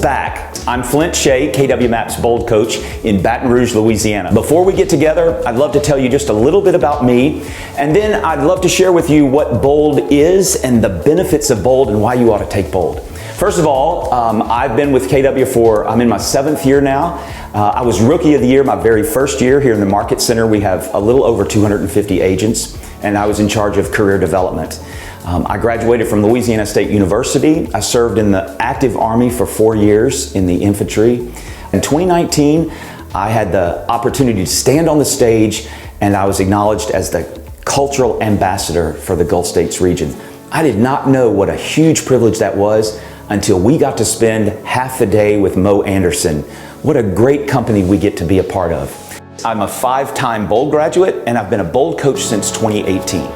back. I'm Flint Shea, KW Map's Bold Coach in Baton Rouge, Louisiana. Before we get together, I'd love to tell you just a little bit about me, and then I'd love to share with you what Bold is and the benefits of Bold and why you ought to take Bold. First of all, I've been with KW I'm in my 7th year now. I was Rookie of the Year my very first year here in the Market Center. We have a little over 250 agents, and I was in charge of career development. I graduated from Louisiana State University. I served in the active Army for 4 years in the infantry. In 2019, I had the opportunity to stand on the stage, and I was acknowledged as the cultural ambassador for the Gulf States region. I did not know what a huge privilege that was until we got to spend half the day with Mo Anderson. What a great company we get to be a part of. I'm a 5-time Bold graduate, and I've been a Bold coach since 2018.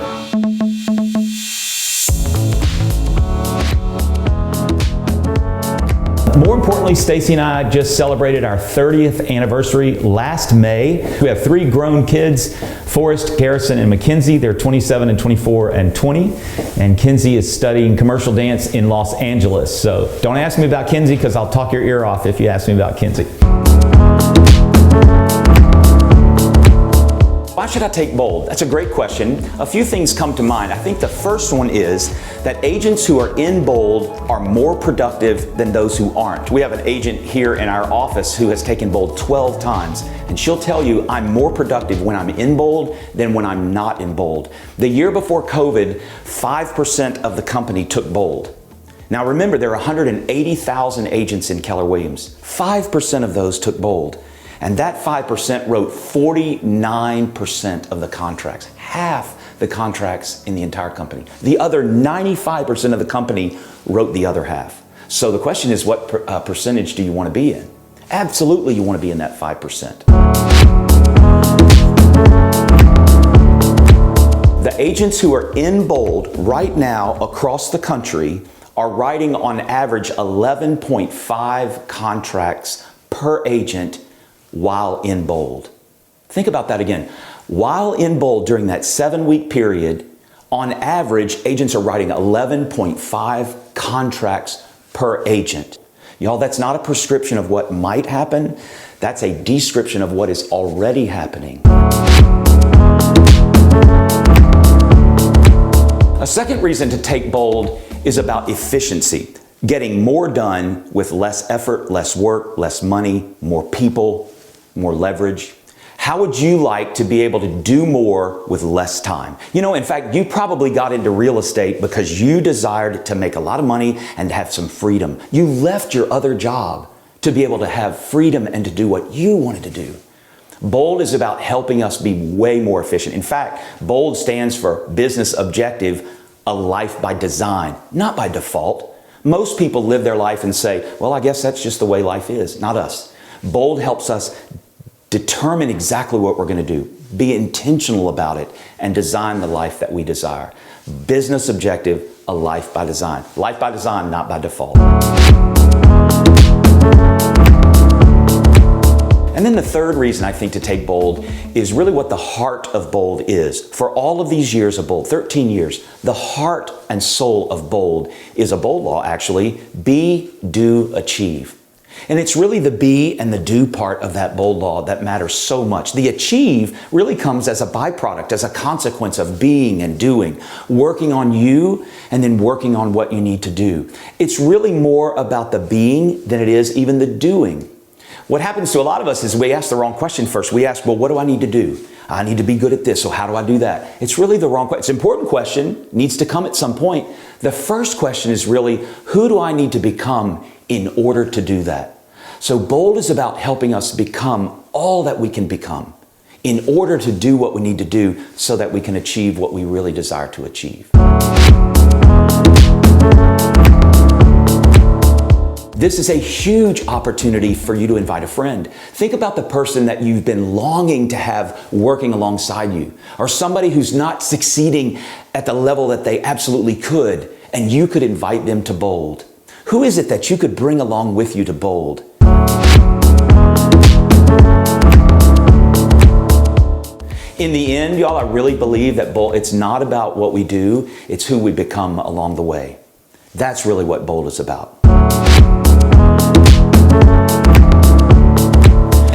More importantly, Stacy and I just celebrated our 30th anniversary last May. We have 3 grown kids, Forrest, Garrison, and Mackenzie. They're 27 and 24 and 20. And Kenzie is studying commercial dance in Los Angeles. So don't ask me about Kenzie because I'll talk your ear off if you ask me about Kenzie. Why should I take Bold? That's a great question. A few things come to mind. I think the first one is that agents who are in Bold are more productive than those who aren't. We have an agent here in our office who has taken Bold 12 times, and she'll tell you I'm more productive when I'm in Bold than when I'm not in Bold. The year before COVID, 5% of the company took Bold. Now remember, there are 180,000 agents in Keller Williams. 5% of those took Bold. And that 5% wrote 49% of the contracts, half the contracts in the entire company. The other 95% of the company wrote the other half. So the question is, what percentage do you want to be in? Absolutely, you want to be in that 5%. The agents who are in Bold right now across the country are writing on average 11.5 contracts per agent while in Bold. Think about that again. While in Bold during that 7-week period, on average, agents are writing 11.5 contracts per agent. Y'all, that's not a prescription of what might happen. That's a description of what is already happening. A second reason to take Bold is about efficiency. Getting more done with less effort, less work, less money, more people, more leverage. How would you like to be able to do more with less time? You know, in fact, you probably got into real estate because you desired to make a lot of money and have some freedom. You left your other job to be able to have freedom and to do what you wanted to do. Bold is about helping us be way more efficient. In fact, Bold stands for business objective, a life by design, not by default. Most people live their life and say, well, I guess that's just the way life is. Not us. Bold helps us determine exactly what we're going to do, be intentional about it, and design the life that we desire. Business objective, a life by design. Life by design, not by default. And then the third reason I think to take Bold is really what the heart of Bold is. For all of these years of Bold, 13 years, the heart and soul of Bold is a Bold law, actually: be, do, achieve. And it's really the be and the do part of that Bold law that matters so much. The achieve really comes as a byproduct, as a consequence of being and doing, working on you and then working on what you need to do. It's really more about the being than it is even the doing. What happens to a lot of us is we ask the wrong question first. We ask, well, what do I need to do? I need to be good at this, so how do I do that? It's really the wrong question. It's an important question, needs to come at some point. The first question is really, who do I need to become in order to do that? So Bold is about helping us become all that we can become in order to do what we need to do so that we can achieve what we really desire to achieve. This is a huge opportunity for you to invite a friend. Think about the person that you've been longing to have working alongside you, or somebody who's not succeeding at the level that they absolutely could, and you could invite them to Bold. Who is it that you could bring along with you to Bold? In the end, y'all, I really believe that Bold, it's not about what we do, it's who we become along the way. That's really what Bold is about.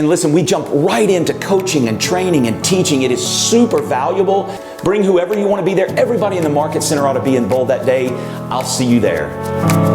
And listen, we jump right into coaching and training and teaching. It is super valuable. Bring whoever you want to be there. Everybody in the Market Center ought to be in Bold that day. I'll see you there.